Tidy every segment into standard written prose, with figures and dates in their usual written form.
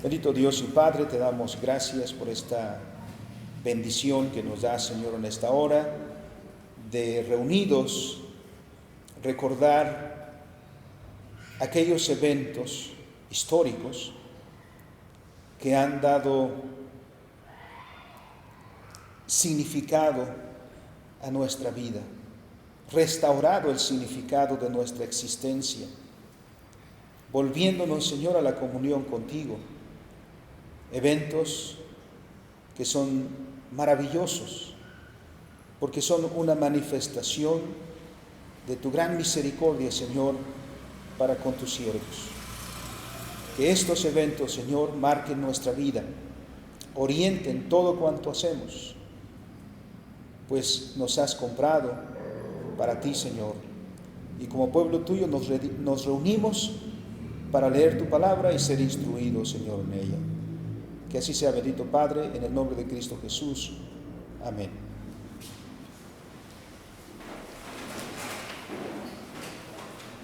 Bendito Dios y Padre, te damos gracias por esta bendición que nos da, Señor, en esta hora de reunidos, recordar aquellos eventos históricos que han dado significado a nuestra vida, restaurado el significado de nuestra existencia, volviéndonos, Señor, a la comunión contigo. Eventos que son maravillosos, porque son una manifestación de tu gran misericordia, Señor, para con tus siervos. Que estos eventos, Señor, marquen nuestra vida, orienten todo cuanto hacemos, pues nos has comprado para ti, Señor. Y como pueblo tuyo nos reunimos para leer tu palabra y ser instruidos, Señor, en ella. Que así sea, bendito Padre, en el nombre de Cristo Jesús. Amén.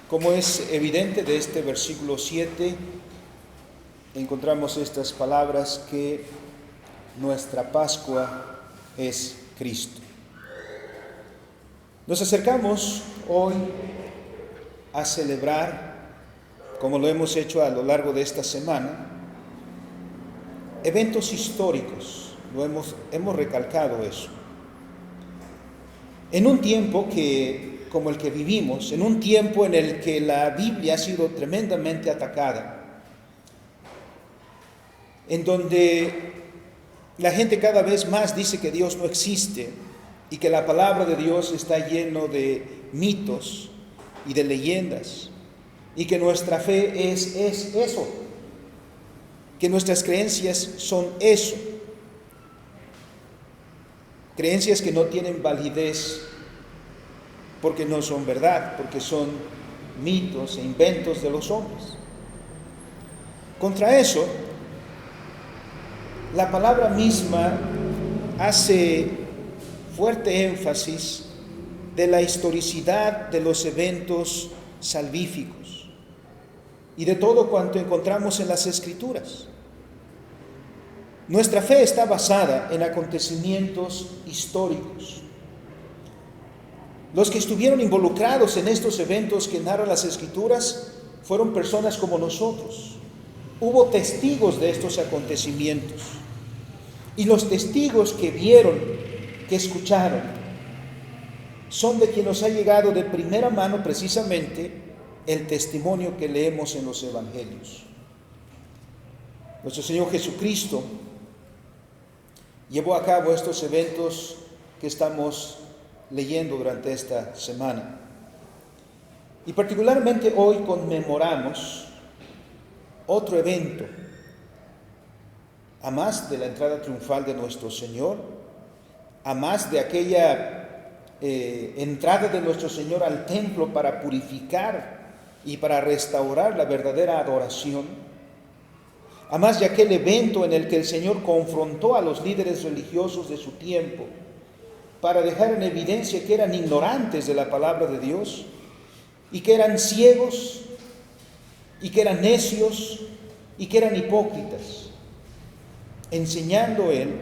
Como es evidente de este versículo 7, encontramos estas palabras que nuestra Pascua es Cristo. Nos acercamos hoy a celebrar, como lo hemos hecho a lo largo de esta semana, eventos históricos. Hemos recalcado eso. En un tiempo como el que vivimos, en un tiempo en el que la Biblia ha sido tremendamente atacada, en donde la gente cada vez más dice que Dios no existe y que la palabra de Dios está lleno de mitos y de leyendas, y que nuestra fe es eso, que nuestras creencias son eso, creencias que no tienen validez porque no son verdad, porque son mitos e inventos de los hombres. Contra eso, la palabra misma hace fuerte énfasis de la historicidad de los eventos salvíficos y de todo cuanto encontramos en las Escrituras. Nuestra fe está basada en acontecimientos históricos. Los que estuvieron involucrados en estos eventos que narran las Escrituras fueron personas como nosotros. Hubo testigos de estos acontecimientos. Y los testigos que vieron, que escucharon, son de quien nos ha llegado de primera mano precisamente el testimonio que leemos en los Evangelios. Nuestro Señor Jesucristo llevó a cabo estos eventos que estamos leyendo durante esta semana. Y particularmente hoy conmemoramos otro evento, a más de la entrada triunfal de nuestro Señor, a más de aquella entrada de nuestro Señor al templo para purificar y para restaurar la verdadera adoración, a más de aquel evento en el que el Señor confrontó a los líderes religiosos de su tiempo para dejar en evidencia que eran ignorantes de la palabra de Dios y que eran ciegos y que eran necios y que eran hipócritas, enseñando Él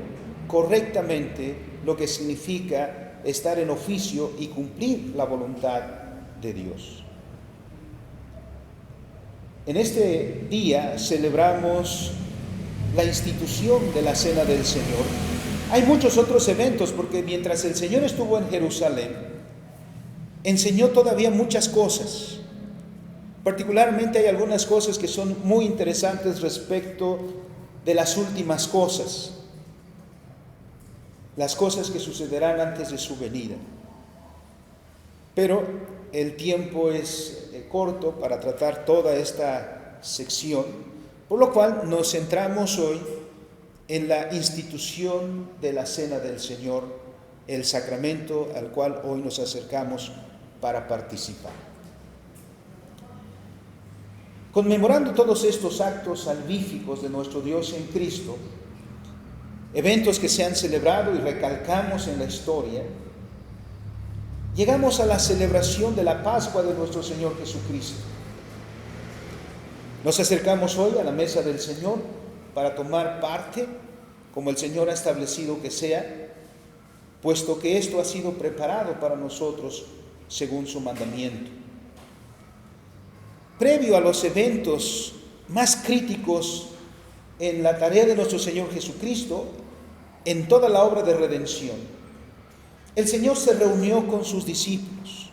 correctamente lo que significa estar en oficio y cumplir la voluntad de Dios. En este día celebramos la institución de la Cena del Señor. Hay muchos otros eventos, porque mientras el Señor estuvo en Jerusalén, enseñó todavía muchas cosas. Particularmente hay algunas cosas que son muy interesantes respecto de las últimas cosas, las cosas que sucederán antes de su venida. Pero el tiempo es corto para tratar toda esta sección, por lo cual nos centramos hoy en la institución de la Cena del Señor, el sacramento al cual hoy nos acercamos para participar. Conmemorando todos estos actos salvíficos de nuestro Dios en Cristo, eventos que se han celebrado y recalcamos en la historia, llegamos a la celebración de la Pascua de nuestro Señor Jesucristo. Nos acercamos hoy a la mesa del Señor para tomar parte, como el Señor ha establecido que sea, puesto que esto ha sido preparado para nosotros según su mandamiento. Previo a los eventos más críticos en la tarea de nuestro Señor Jesucristo, en toda la obra de redención, el Señor se reunió con sus discípulos.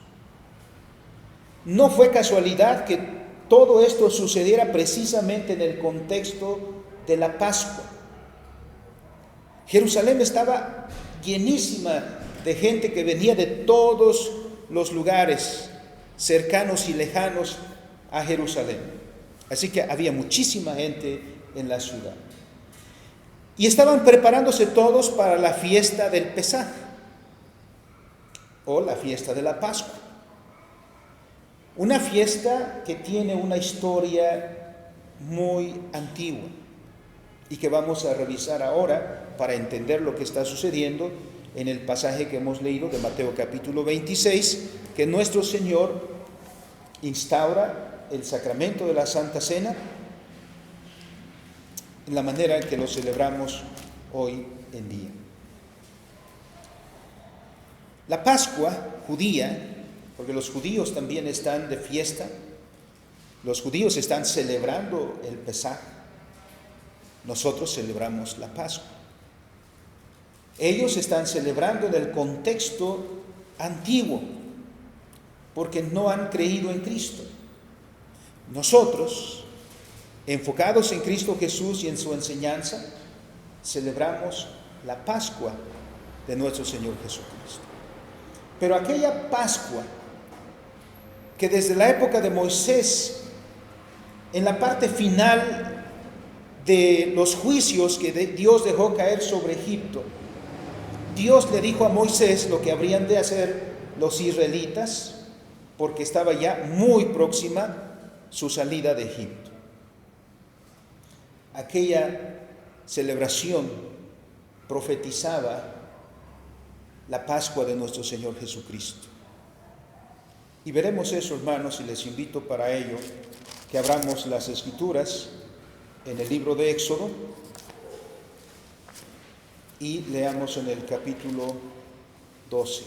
No fue casualidad que todo esto sucediera precisamente en el contexto de la Pascua. Jerusalén estaba llenísima de gente que venía de todos los lugares cercanos y lejanos a Jerusalén. Así que había muchísima gente en la ciudad. Y estaban preparándose todos para la fiesta del Pesaj, o la fiesta de la Pascua. Una fiesta que tiene una historia muy antigua y que vamos a revisar ahora para entender lo que está sucediendo en el pasaje que hemos leído de Mateo capítulo 26, que nuestro Señor instaura el sacramento de la Santa Cena en la manera en que lo celebramos hoy en día. La Pascua judía, porque los judíos también están de fiesta, los judíos están celebrando el Pesaj, nosotros celebramos la Pascua. Ellos están celebrando en el contexto antiguo, porque no han creído en Cristo. Nosotros, enfocados en Cristo Jesús y en su enseñanza, celebramos la Pascua de nuestro Señor Jesucristo. Pero aquella Pascua que desde la época de Moisés, en la parte final de los juicios que Dios dejó caer sobre Egipto, Dios le dijo a Moisés lo que habrían de hacer los israelitas, porque estaba ya muy próxima su salida de Egipto. Aquella celebración profetizaba la Pascua de nuestro Señor Jesucristo. Y veremos eso, hermanos, y les invito para ello que abramos las Escrituras en el libro de Éxodo y leamos en el capítulo 12.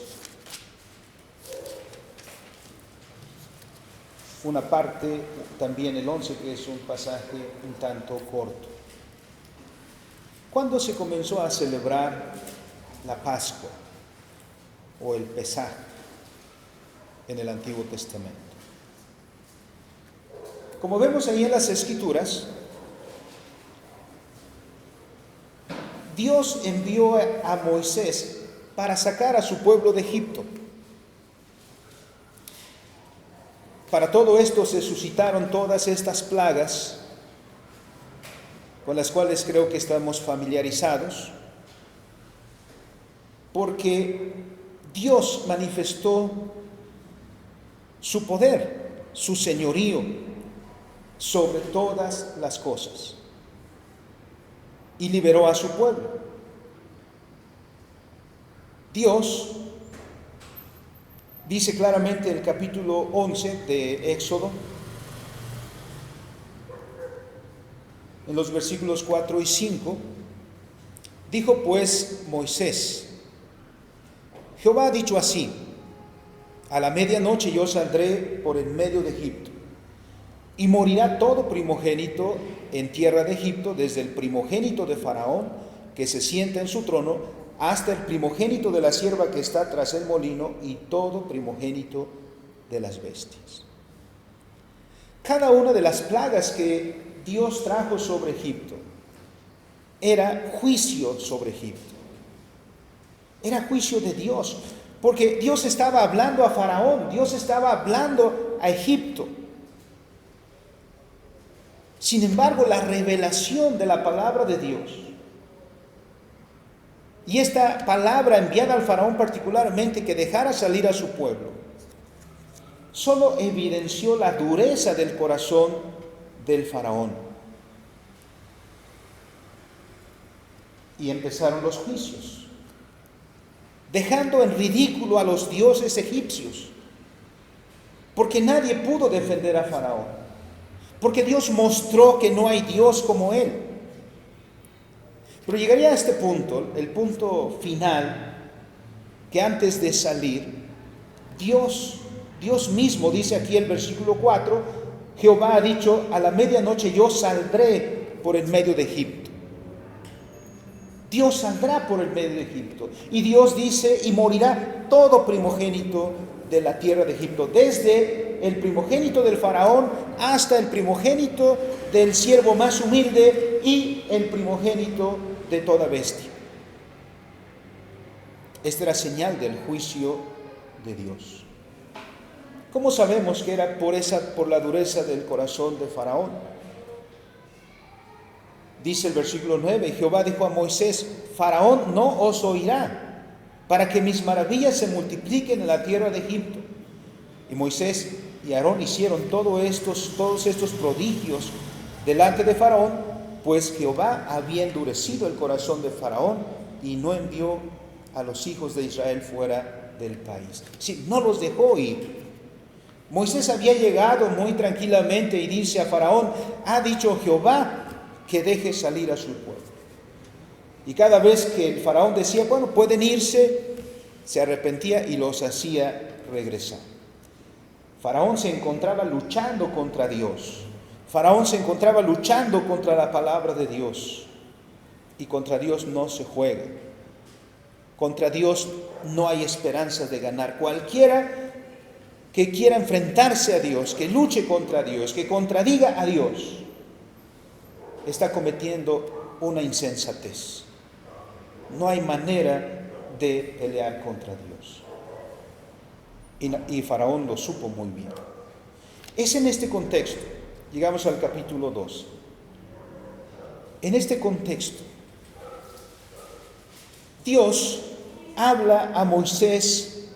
Una parte, también el 11, que es un pasaje un tanto corto. ¿Cuándo se comenzó a celebrar la Pascua o el Pesaj en el Antiguo Testamento? Como vemos ahí en las Escrituras, Dios envió a Moisés para sacar a su pueblo de Egipto. Para todo esto se suscitaron todas estas plagas con las cuales creo que estamos familiarizados, porque Dios manifestó su poder, su señorío sobre todas las cosas y liberó a su pueblo. Dios dice claramente en el capítulo 11 de Éxodo, en los versículos 4 y 5, dijo pues Moisés: Jehová ha dicho así: a la medianoche yo saldré por el medio de Egipto, y morirá todo primogénito en tierra de Egipto, desde el primogénito de Faraón, que se sienta en su trono, hasta el primogénito de la sierva que está tras el molino, y todo primogénito de las bestias. Cada una de las plagas que Dios trajo sobre Egipto era juicio sobre Egipto. Era juicio de Dios, porque Dios estaba hablando a Faraón, Dios estaba hablando a Egipto. Sin embargo, la revelación de la palabra de Dios, y esta palabra enviada al Faraón particularmente, que dejara salir a su pueblo, solo evidenció la dureza del corazón del Faraón. Y empezaron los juicios, dejando en ridículo a los dioses egipcios, porque nadie pudo defender a Faraón, porque Dios mostró que no hay Dios como él. Pero llegaría a este punto, el punto final, que antes de salir, Dios mismo dice aquí el versículo 4, Jehová ha dicho, a la medianoche yo saldré por el medio de Egipto. Dios saldrá por el medio de Egipto. Y Dios dice, y morirá todo primogénito de la tierra de Egipto, desde el primogénito del faraón hasta el primogénito del siervo más humilde y el primogénito de toda bestia. Esta era señal del juicio de Dios. ¿Cómo sabemos que era por la dureza del corazón de Faraón? Dice el versículo 9, Jehová dijo a Moisés, Faraón no os oirá, para que mis maravillas se multipliquen en la tierra de Egipto. Y Moisés y Aarón hicieron todos estos prodigios delante de Faraón, pues Jehová había endurecido el corazón de Faraón y no envió a los hijos de Israel fuera del país. Sí, no los dejó ir. Moisés había llegado muy tranquilamente y dice a Faraón, ha dicho Jehová que deje salir a su pueblo. Y cada vez que el faraón decía, bueno, pueden irse, se arrepentía y los hacía regresar. Faraón se encontraba luchando contra Dios. Faraón se encontraba luchando contra la palabra de Dios. Y contra Dios no se juega. Contra Dios no hay esperanza de ganar. Cualquiera que quiera enfrentarse a Dios, que luche contra Dios, que contradiga a Dios, está cometiendo una insensatez. No hay manera de pelear contra Dios. Y Faraón lo supo muy bien. Es en este contexto, llegamos al capítulo 2. En este contexto, Dios habla a Moisés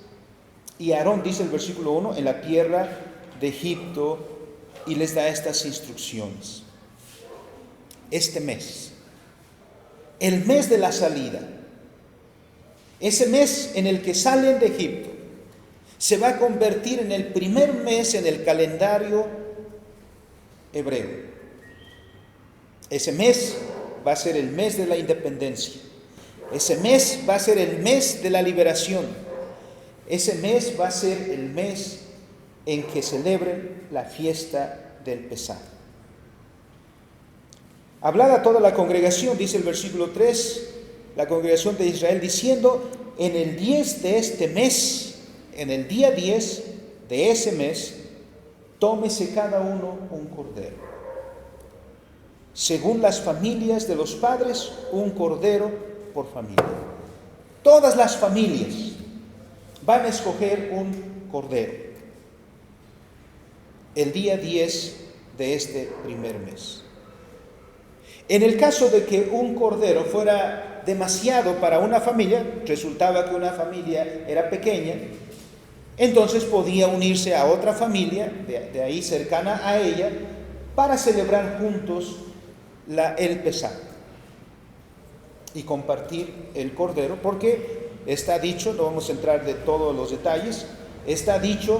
y a Aarón, dice el versículo 1, en la tierra de Egipto, y les da estas instrucciones. Este mes, el mes de la salida, ese mes en el que salen de Egipto, se va a convertir en el primer mes en el calendario hebreo. Ese mes va a ser el mes de la independencia. Ese mes va a ser el mes de la liberación. Ese mes va a ser el mes en que celebren la fiesta del Pesaj. Hablada toda la congregación, dice el versículo 3, la congregación de Israel diciendo, en el 10 de este mes, en el día 10 de ese mes, tómese cada uno un cordero. Según las familias de los padres, un cordero por familia. Todas las familias van a escoger un cordero el día 10 de este primer mes. En el caso de que un cordero fuera demasiado para una familia, resultaba que una familia era pequeña, entonces podía unirse a otra familia de ahí cercana a ella para celebrar juntos el Pesaj y compartir el cordero, porque está dicho, no vamos a entrar de todos los detalles, está dicho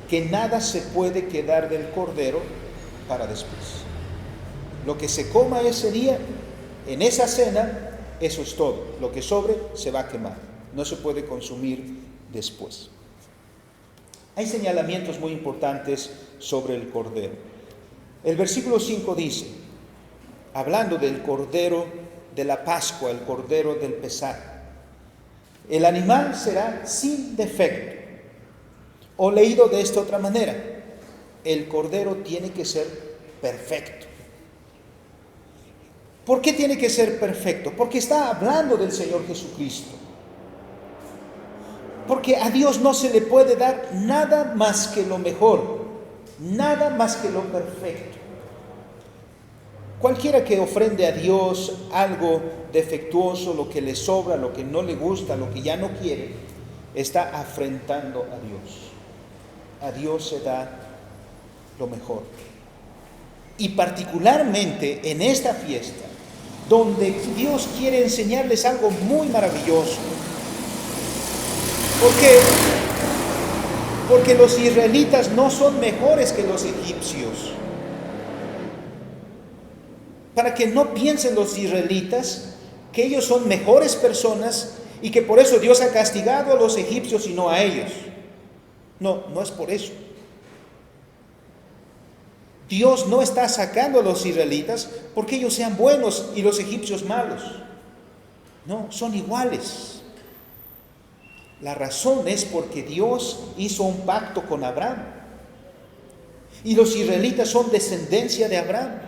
que nada se puede quedar del cordero para después. Lo que se coma ese día, en esa cena, eso es todo. Lo que sobre se va a quemar. No se puede consumir después. Hay señalamientos muy importantes sobre el cordero. El versículo 5 dice, hablando del cordero de la Pascua, el cordero del Pesaj, el animal será sin defecto. O leído de esta otra manera, el cordero tiene que ser perfecto. ¿Por qué tiene que ser perfecto? Porque está hablando del Señor Jesucristo. Porque a Dios no se le puede dar nada más que lo mejor, nada más que lo perfecto. Cualquiera que ofrende a Dios algo defectuoso, lo que le sobra, lo que no le gusta, lo que ya no quiere, está afrentando a Dios. A Dios se da lo mejor. Y particularmente en esta fiesta, donde Dios quiere enseñarles algo muy maravilloso. ¿Por qué? Porque los israelitas no son mejores que los egipcios. Para que no piensen los israelitas que ellos son mejores personas y que por eso Dios ha castigado a los egipcios y no a ellos. No, no es por eso. Dios no está sacando a los israelitas porque ellos sean buenos y los egipcios malos. No, son iguales. La razón es porque Dios hizo un pacto con Abraham. Y los israelitas son descendencia de Abraham.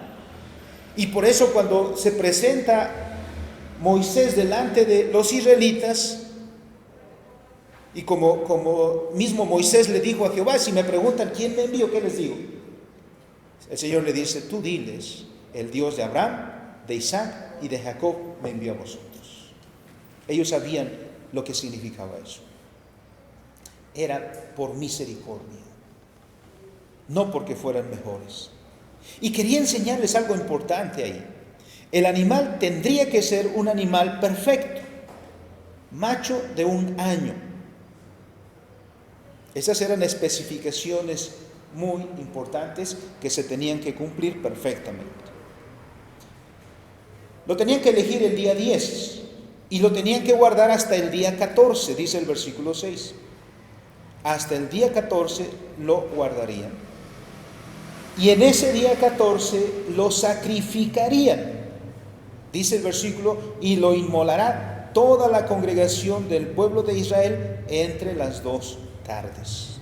Y por eso cuando se presenta Moisés delante de los israelitas, y como mismo Moisés le dijo a Jehová, si me preguntan quién me envió, ¿qué les digo? El Señor le dice, tú diles, el Dios de Abraham, de Isaac y de Jacob me envió a vosotros. Ellos sabían lo que significaba eso. Era por misericordia, no porque fueran mejores. Y quería enseñarles algo importante ahí. El animal tendría que ser un animal perfecto, macho de 1 año. Esas eran especificaciones muy importantes que se tenían que cumplir perfectamente. Lo tenían que elegir el día 10 y lo tenían que guardar hasta el día 14, dice el versículo 6. Hasta el día 14 lo guardarían. Y en ese día 14 lo sacrificarían. Dice el versículo, y lo inmolará toda la congregación del pueblo de Israel entre las 2 tardes.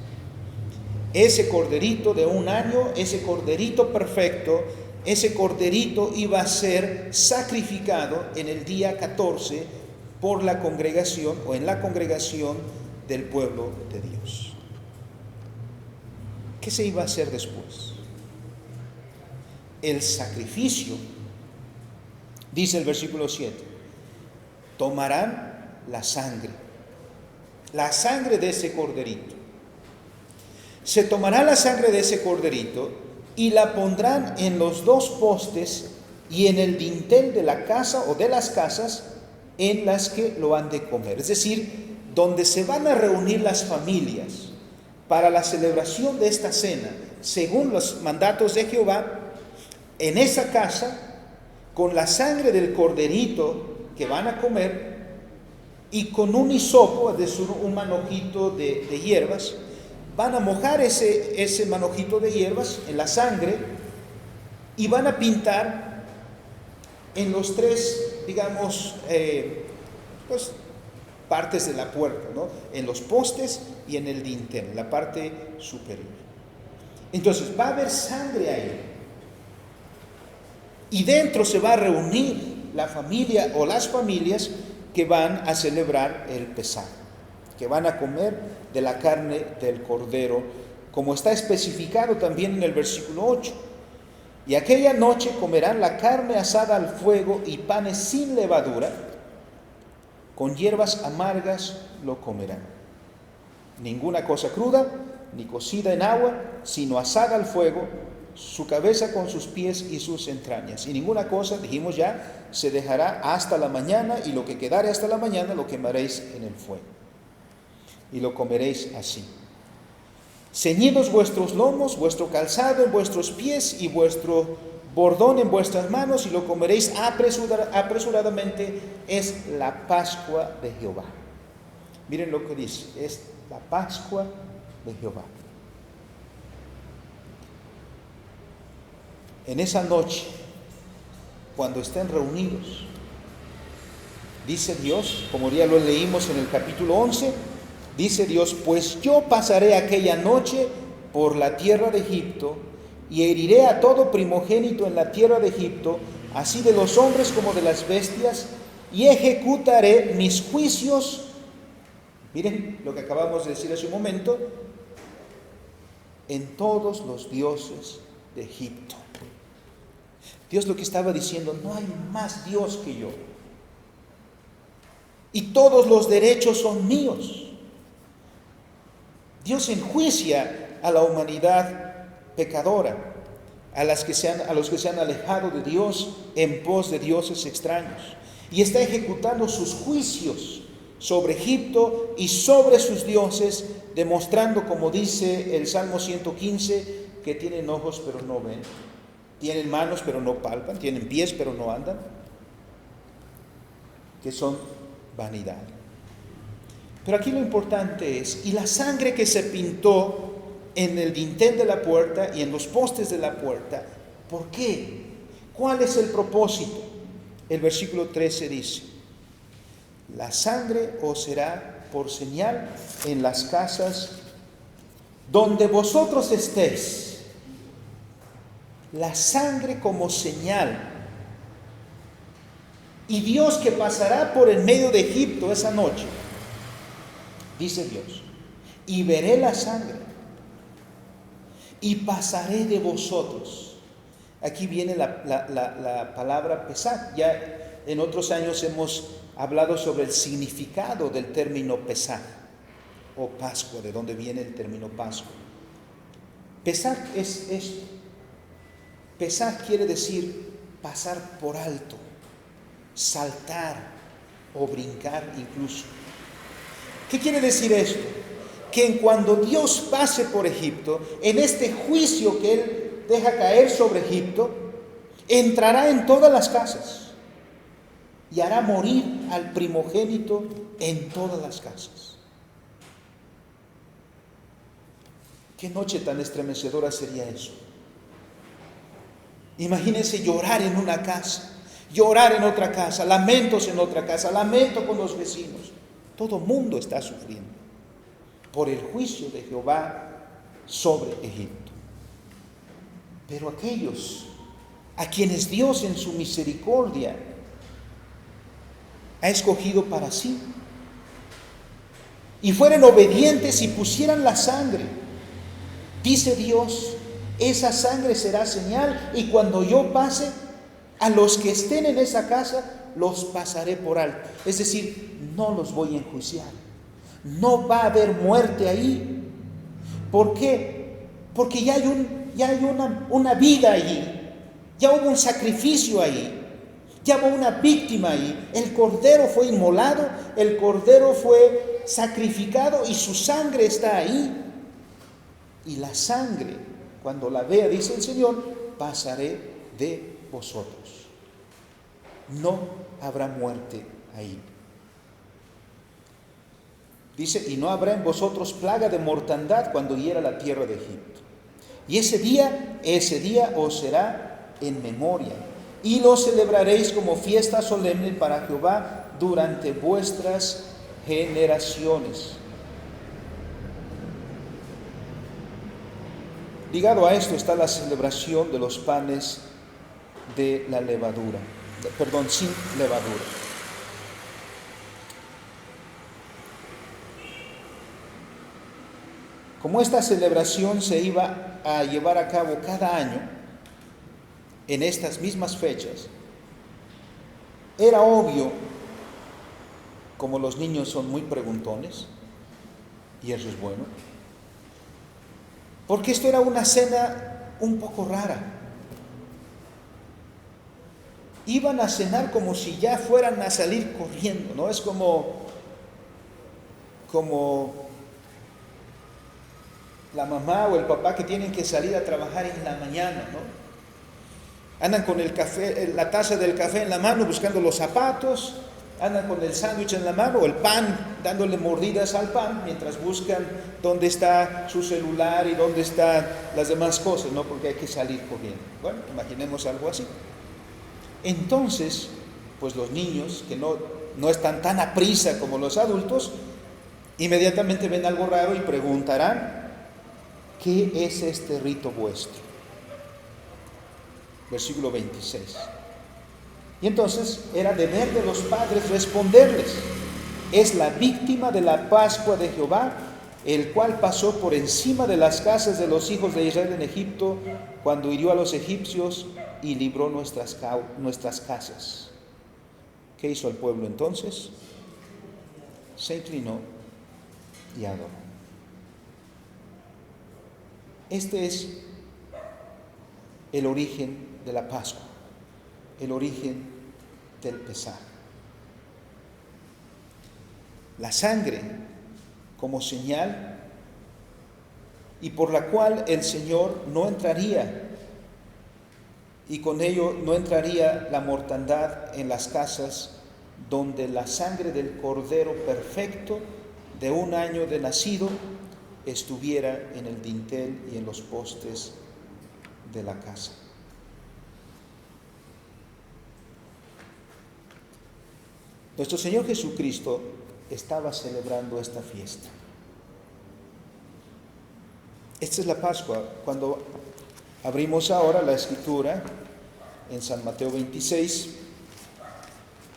Ese corderito de 1 año, ese corderito perfecto, ese corderito iba a ser sacrificado en el día 14 por la congregación o en la congregación del pueblo de Dios. ¿Qué se iba a hacer después? El sacrificio, dice el versículo 7, tomarán la sangre de ese corderito. Se tomará la sangre de ese corderito y la pondrán en los 2 postes y en el dintel de la casa o de las casas en las que lo han de comer. Es decir, donde se van a reunir las familias para la celebración de esta cena, según los mandatos de Jehová, en esa casa, con la sangre del corderito que van a comer y con un hisopo, es decir, un manojito de hierbas, van a mojar ese manojito de hierbas en la sangre y van a pintar en los 3, digamos, partes de la puerta, ¿no? En los postes y en el dintel, en la parte superior. Entonces va a haber sangre ahí. Y dentro se va a reunir la familia o las familias que van a celebrar el Pesaj, que van a comer de la carne del cordero, como está especificado también en el versículo 8. Y aquella noche comerán la carne asada al fuego y panes sin levadura, con hierbas amargas lo comerán. Ninguna cosa cruda, ni cocida en agua, sino asada al fuego, su cabeza con sus pies y sus entrañas. Y ninguna cosa, dijimos ya, se dejará hasta la mañana, y lo que quedare hasta la mañana lo quemaréis en el fuego. Y lo comeréis así. Ceñidos vuestros lomos, vuestro calzado en vuestros pies y vuestro bordón en vuestras manos, y lo comeréis apresuradamente. Es la Pascua de Jehová. Miren lo que dice, es la Pascua de Jehová. En esa noche, cuando estén reunidos, dice Dios, como ya lo leímos en el capítulo 11, dice Dios, pues yo pasaré aquella noche por la tierra de Egipto y heriré a todo primogénito en la tierra de Egipto, así de los hombres como de las bestias, y ejecutaré mis juicios. Miren lo que acabamos de decir hace un momento, en todos los dioses de Egipto. Dios lo que estaba diciendo, no hay más Dios que yo. Y todos los derechos son míos. Dios enjuicia a la humanidad pecadora, a los que se han alejado de Dios en pos de dioses extraños. Y está ejecutando sus juicios sobre Egipto y sobre sus dioses, demostrando, como dice el Salmo 115, que tienen ojos pero no ven. Tienen manos pero no palpan, tienen pies pero no andan. que son vanidad. Pero aquí lo importante es, y la sangre que se pintó en el dintel de la puerta y en los postes de la puerta, ¿por qué? ¿Cuál es el propósito? El versículo 13 dice: la sangre os será por señal en las casas donde vosotros estéis. La sangre como señal. Y Dios que pasará por el medio de Egipto esa noche, dice Dios, y veré la sangre y pasaré de vosotros. Aquí viene la palabra Pesach. Ya en otros años hemos hablado sobre el significado del término Pesach o Pascua, de dónde viene el término Pascua. Pesach es esto. Pesach quiere decir pasar por alto, saltar o brincar incluso. ¿Qué quiere decir esto? Que en cuando Dios pase por Egipto, en este juicio que Él deja caer sobre Egipto, entrará en todas las casas y hará morir al primogénito en todas las casas. ¿Qué noche tan estremecedora sería eso? Imagínense llorar en una casa, llorar en otra casa, lamentos en otra casa, lamento con los vecinos. Todo mundo está sufriendo por el juicio de Jehová sobre Egipto. Pero aquellos a quienes Dios en su misericordia ha escogido para sí y fueran obedientes y pusieran la sangre, dice Dios, esa sangre será señal, y cuando yo pase, a los que estén en esa casa los pasaré por alto. Es decir, no los voy a enjuiciar. No va a haber muerte ahí. ¿Por qué? Porque ya hay una vida allí. Ya hubo un sacrificio ahí. Ya hubo una víctima ahí. El cordero fue inmolado, el cordero fue sacrificado y su sangre está ahí. Y la sangre, cuando la vea, dice el Señor, pasaré de vosotros. No habrá muerte ahí. Dice, y no habrá en vosotros plaga de mortandad cuando hiera la tierra de Egipto. Y ese día os será en memoria, y lo celebraréis como fiesta solemne para Jehová durante vuestras generaciones. Ligado a esto está la celebración de los panes de la levadura, sin levadura. Como esta celebración se iba a llevar a cabo cada año en estas mismas fechas, era obvio, como los niños son muy preguntones, y eso es bueno, porque esto era una cena un poco rara. Iban a cenar como si ya fueran a salir corriendo, ¿no? Es como la mamá o el papá que tienen que salir a trabajar en la mañana, ¿no? Andan con el café, la taza del café en la mano buscando los zapatos, andan con el sándwich en la mano o el pan, dándole mordidas al pan mientras buscan dónde está su celular y dónde están las demás cosas, ¿no? Porque hay que salir corriendo. Bueno, imaginemos algo así. Entonces, pues los niños que no están tan a prisa como los adultos, inmediatamente ven algo raro y preguntarán, ¿qué es este rito vuestro? Versículo 26. Y entonces era deber de los padres responderles, es la víctima de la Pascua de Jehová, el cual pasó por encima de las casas de los hijos de Israel en Egipto, cuando hirió a los egipcios y libró nuestras casas. ¿Qué hizo el pueblo entonces? Se inclinó y adoró. Este es el origen de la Pascua, el origen del Pesaj. La sangre como señal y por la cual el Señor no entraría, y con ello no entraría la mortandad en las casas donde la sangre del Cordero perfecto de 1 año de nacido estuviera en el dintel y en los postes de la casa. Nuestro Señor Jesucristo estaba celebrando esta fiesta. Esta es la Pascua. Cuando abrimos ahora la Escritura en San Mateo 26,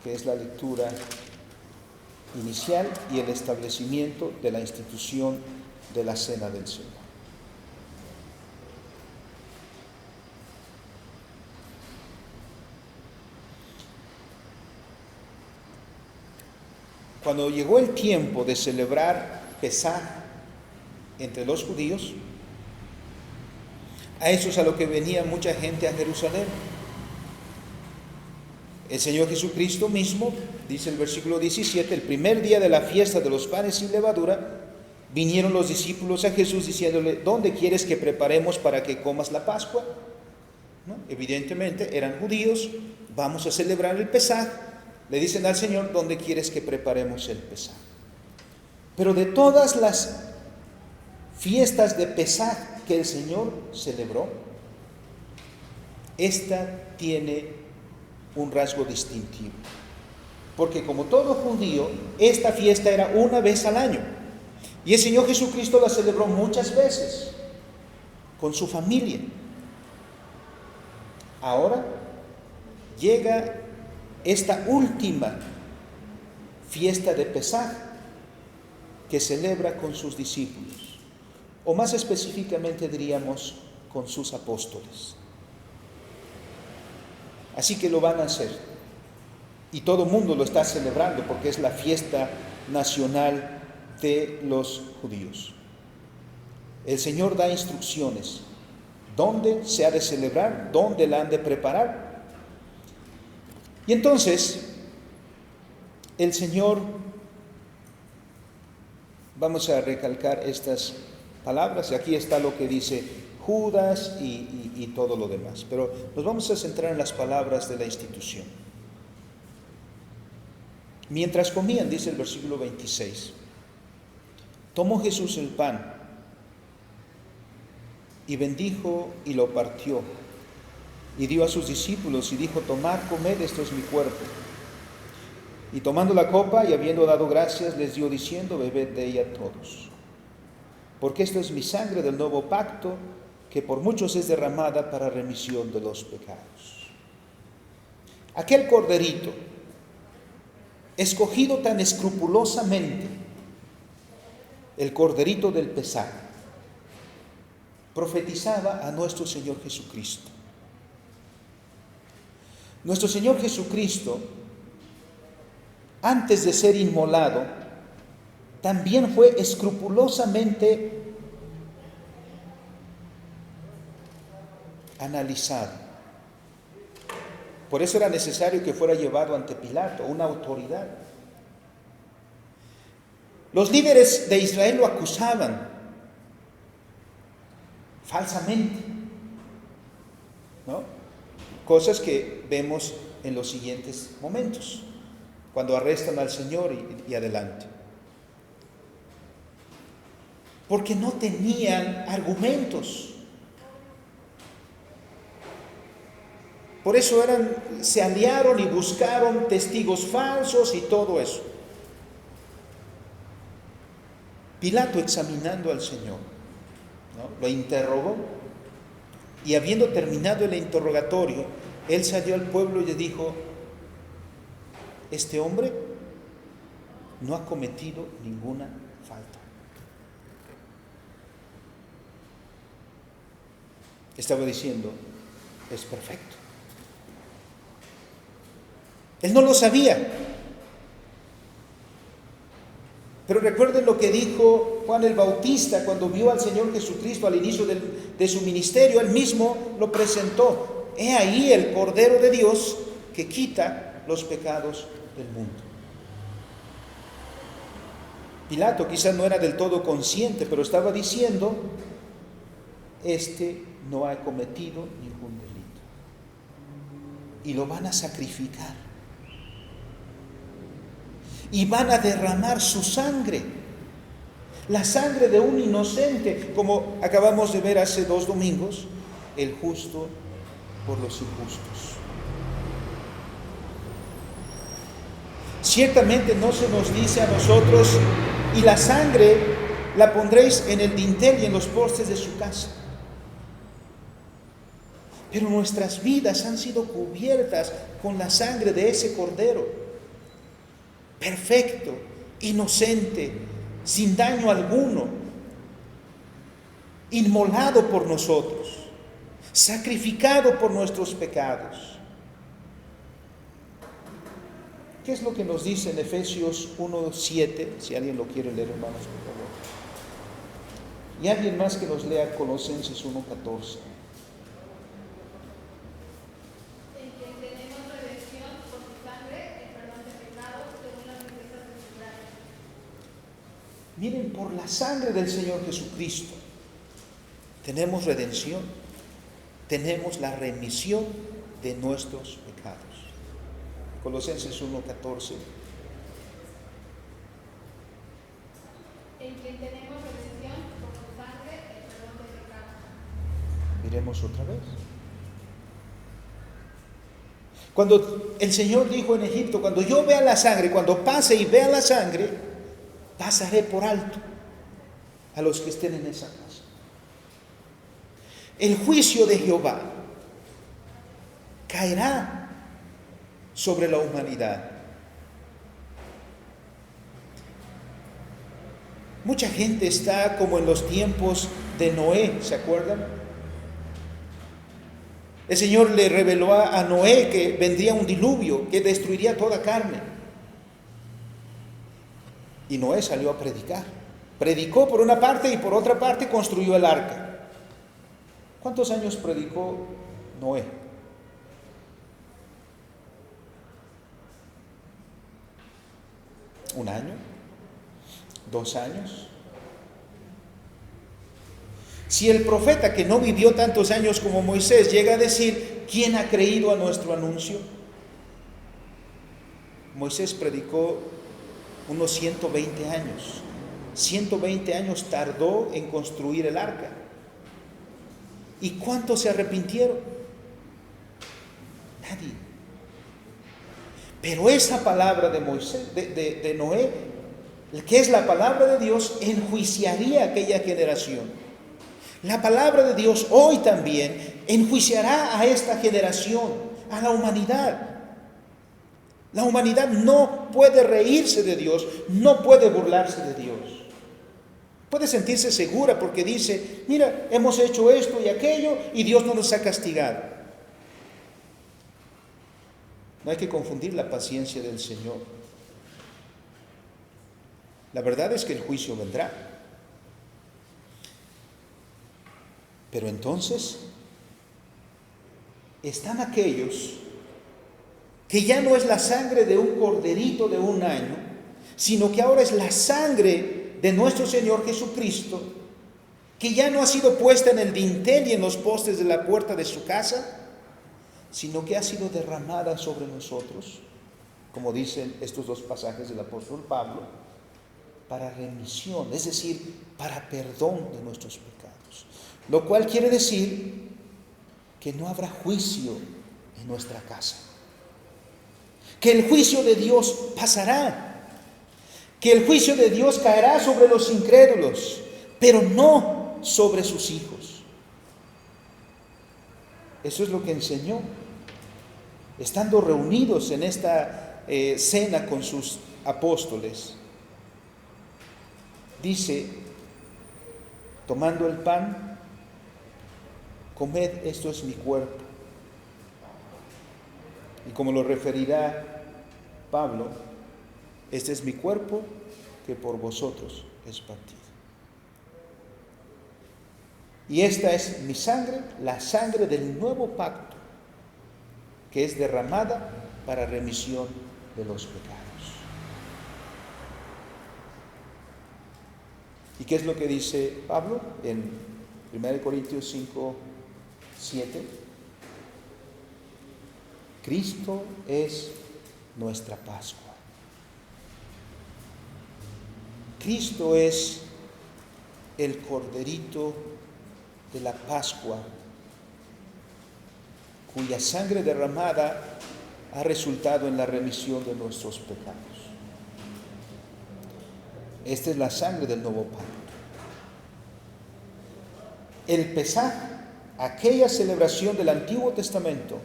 que es la lectura inicial y el establecimiento de la institución de la Cena del Señor. Cuando llegó el tiempo de celebrar Pesaj entre los judíos, a eso es a lo que venía mucha gente a Jerusalén. El Señor Jesucristo mismo, dice el versículo 17, el primer día de la fiesta de los panes sin levadura, vinieron los discípulos a Jesús diciéndole: ¿dónde quieres que preparemos para que comas la Pascua? ¿No? Evidentemente eran judíos, vamos a celebrar el Pesaj. Le dicen al Señor: ¿dónde quieres que preparemos el Pesaj? Pero de todas las fiestas de Pesaj que el Señor celebró, esta tiene un rasgo distintivo, porque como todo judío, esta fiesta era una vez al año, y el Señor Jesucristo la celebró muchas veces con su familia. Ahora llega esta última fiesta de Pesaj que celebra con sus discípulos, o más específicamente diríamos con sus apóstoles. Así que lo van a hacer, y todo el mundo lo está celebrando porque es la fiesta nacional de los judíos. El Señor da instrucciones: dónde se ha de celebrar, dónde la han de preparar. Y entonces el Señor, vamos a recalcar estas palabras, aquí está lo que dice Judas y todo lo demás, pero nos vamos a centrar en las palabras de la institución. Mientras comían, dice el versículo 26, tomó Jesús el pan y bendijo y lo partió y dio a sus discípulos y dijo: tomad, comed, esto es mi cuerpo. Y tomando la copa y habiendo dado gracias, les dio diciendo: bebed de ella todos, porque esto es mi sangre del nuevo pacto, que por muchos es derramada para remisión de los pecados. Aquel corderito, escogido tan escrupulosamente, el corderito del Pesaj, profetizaba a nuestro Señor Jesucristo. Nuestro Señor Jesucristo, antes de ser inmolado, también fue escrupulosamente analizado. Por eso era necesario que fuera llevado ante Pilato, una autoridad. Los líderes de Israel lo acusaban falsamente, ¿no? Cosas que vemos en los siguientes momentos, cuando arrestan al Señor y adelante. Porque no tenían argumentos. Por eso se aliaron y buscaron testigos falsos y todo eso. Pilato, examinando al Señor, ¿no?, lo interrogó, y habiendo terminado el interrogatorio, él salió al pueblo y le dijo: este hombre no ha cometido ninguna falta. Estaba diciendo: es perfecto. Él no lo sabía. Pero recuerden lo que dijo Juan el Bautista cuando vio al Señor Jesucristo al inicio de su ministerio. Él mismo lo presentó: he ahí el Cordero de Dios que quita los pecados del mundo. Pilato quizás no era del todo consciente, pero estaba diciendo: este no ha cometido ningún delito y lo van a sacrificar. y van a derramar su sangre, la sangre de un inocente, como acabamos de ver hace 2 domingos, el justo por los injustos. Ciertamente no se nos dice a nosotros, y la sangre la pondréis en el dintel y en los postes de su casa. Pero nuestras vidas han sido cubiertas con la sangre de ese Cordero, perfecto, inocente, sin daño alguno, inmolado por nosotros, sacrificado por nuestros pecados. ¿Qué es lo que nos dice en Efesios 1:7? Si alguien lo quiere leer, hermanos, por favor. Y alguien más que nos lea Colosenses 1:14. Miren, por la sangre del Señor Jesucristo tenemos redención, tenemos la remisión de nuestros pecados. Colosenses 1:14. En quien tenemos redención por su sangre, el perdón de pecados. Miremos otra vez. Cuando el Señor dijo en Egipto, cuando yo vea la sangre, cuando pase y vea la sangre, pasaré por alto a los que estén en esa casa. El juicio de Jehová caerá sobre la humanidad. Mucha gente está como en los tiempos de Noé, ¿se acuerdan? El Señor le reveló a Noé que vendría un diluvio que destruiría toda carne. Y Noé salió a predicar. Predicó por una parte y por otra parte construyó el arca. ¿Cuántos años predicó Noé? ¿1 año? 2 años. Si el profeta que no vivió tantos años como Moisés llega a decir, ¿quién ha creído a nuestro anuncio? Moisés predicó unos 120 años. 120 años tardó en construir el arca. ¿Y cuántos se arrepintieron? Nadie. Pero esa palabra de Moisés, de Noé, que es la palabra de Dios, enjuiciaría a aquella generación. La palabra de Dios hoy también enjuiciará a esta generación, a la humanidad. La humanidad no puede reírse de Dios, no puede burlarse de Dios. Puede sentirse segura porque dice, mira, hemos hecho esto y aquello y Dios no nos ha castigado. No hay que confundir la paciencia del Señor. La verdad es que el juicio vendrá. Pero entonces están aquellos que ya no es la sangre de un corderito de 1 año, sino que ahora es la sangre de nuestro Señor Jesucristo, que ya no ha sido puesta en el dintel y en los postes de la puerta de su casa, sino que ha sido derramada sobre nosotros, como dicen estos 2 pasajes del apóstol Pablo, para remisión, es decir, para perdón de nuestros pecados. Lo cual quiere decir que no habrá juicio en nuestra casa, que el juicio de Dios pasará, que el juicio de Dios caerá sobre los incrédulos, pero no sobre sus hijos. Eso es lo que enseñó, estando reunidos en esta cena con sus apóstoles. Dice, tomando el pan, comed, esto es mi cuerpo. Y como lo referirá Pablo, este es mi cuerpo que por vosotros es partido. Y esta es mi sangre, la sangre del nuevo pacto, que es derramada para remisión de los pecados. ¿Y qué es lo que dice Pablo en 1 Corintios 5, 7? Cristo es nuestra Pascua. Cristo es el corderito de la Pascua, cuya sangre derramada ha resultado en la remisión de nuestros pecados. Esta es la sangre del nuevo pacto. El Pesaj, aquella celebración del Antiguo Testamento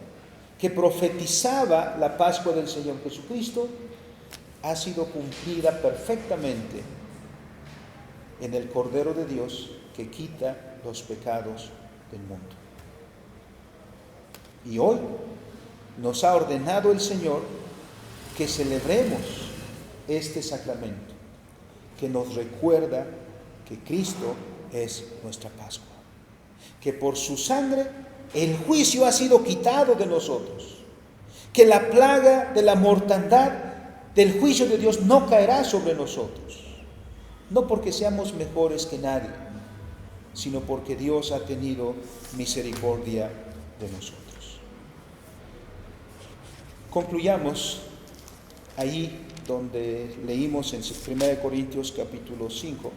que profetizaba la Pascua del Señor Jesucristo, ha sido cumplida perfectamente en el Cordero de Dios que quita los pecados del mundo. Y hoy nos ha ordenado el Señor que celebremos este sacramento, que nos recuerda que Cristo es nuestra Pascua, que por su sangre el juicio ha sido quitado de nosotros, que la plaga de la mortandad del juicio de Dios no caerá sobre nosotros, no porque seamos mejores que nadie, sino porque Dios ha tenido misericordia de nosotros. Concluyamos ahí donde leímos en 1 Corintios capítulo 5,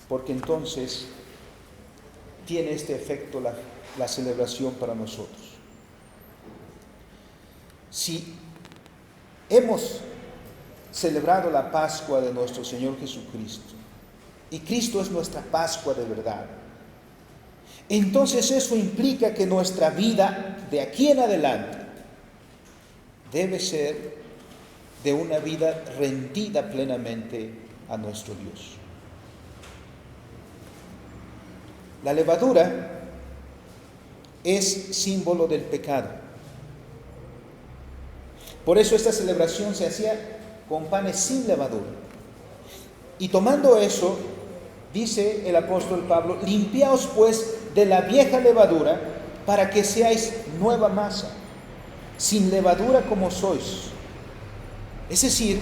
porque entonces tiene este efecto la celebración para nosotros. Si hemos celebrado la Pascua de nuestro Señor Jesucristo, y Cristo es nuestra Pascua de verdad, entonces eso implica que nuestra vida de aquí en adelante debe ser de una vida rendida plenamente a nuestro Dios. La levadura es símbolo del pecado. Por eso esta celebración se hacía con panes sin levadura. Y tomando eso, dice el apóstol Pablo: limpiaos pues de la vieja levadura para que seáis nueva masa, sin levadura como sois. Es decir,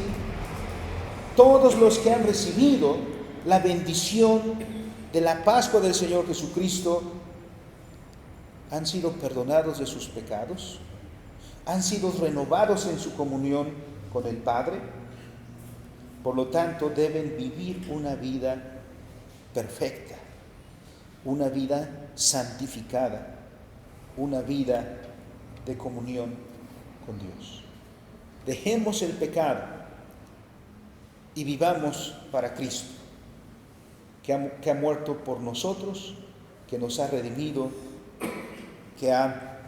todos los que han recibido la bendición de la Pascua del Señor Jesucristo han sido perdonados de sus pecados, han sido renovados en su comunión con el Padre. Por lo tanto, deben vivir una vida perfecta, una vida santificada, una vida de comunión con Dios. Dejemos el pecado y vivamos para Cristo, que ha muerto por nosotros, que nos ha redimido, que ha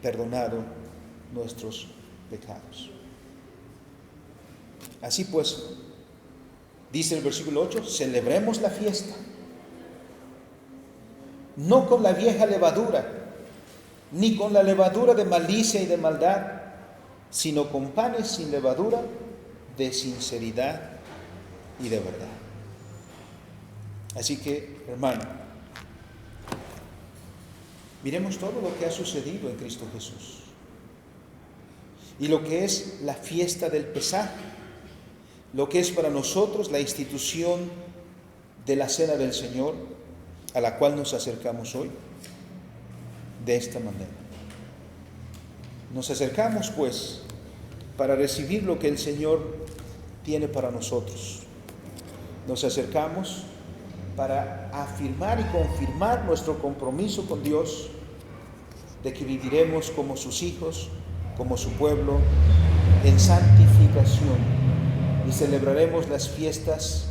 perdonado nuestros pecados. Así pues, dice el versículo 8, celebremos la fiesta, no con la vieja levadura, ni con la levadura de malicia y de maldad, sino con panes sin levadura, de sinceridad y de verdad. Así que, hermano, miremos todo lo que ha sucedido en Cristo Jesús y lo que es la fiesta del Pesaj, lo que es para nosotros la institución de la Cena del Señor, a la cual nos acercamos hoy, de esta manera. Nos acercamos, pues, para recibir lo que el Señor tiene para nosotros. Nos acercamos para afirmar y confirmar nuestro compromiso con Dios, de que viviremos como sus hijos, como su pueblo, en santificación, y celebraremos las fiestas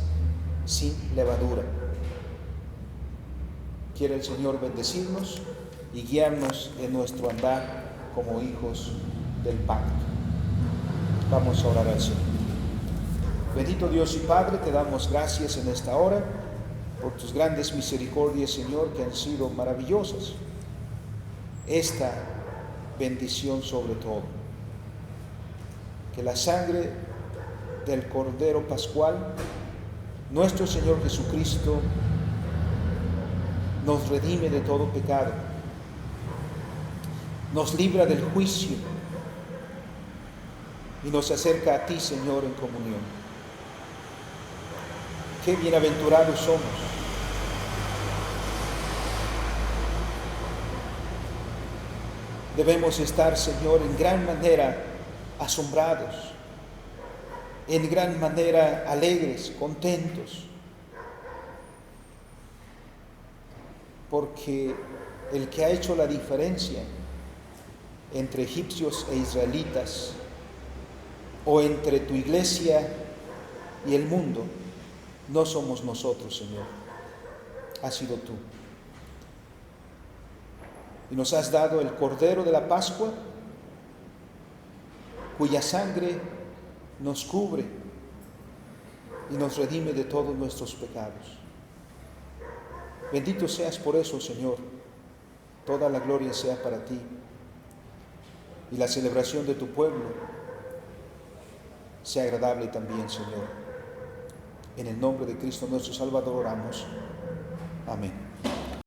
sin levadura. Quiere el Señor bendecirnos y guiarnos en nuestro andar como hijos del pacto. Vamos a orar al Señor. Bendito Dios y Padre, te damos gracias en esta hora por tus grandes misericordias, Señor, que han sido maravillosas. Esta bendición sobre todo, que la sangre del Cordero Pascual, nuestro Señor Jesucristo, nos redime de todo pecado, nos libra del juicio y nos acerca a ti, Señor, en comunión. Qué bienaventurados somos. Debemos estar, Señor, en gran manera asombrados en gran manera alegres, contentos, porque el que ha hecho la diferencia entre egipcios e israelitas, o entre tu iglesia y el mundo, no somos nosotros, Señor, ha sido tú. Y nos has dado el Cordero de la Pascua, cuya sangre nos cubre y nos redime de todos nuestros pecados. Bendito seas por eso, Señor. Toda la gloria sea para ti. Y la celebración de tu pueblo sea agradable también, Señor. En el nombre de Cristo nuestro Salvador oramos. Amén.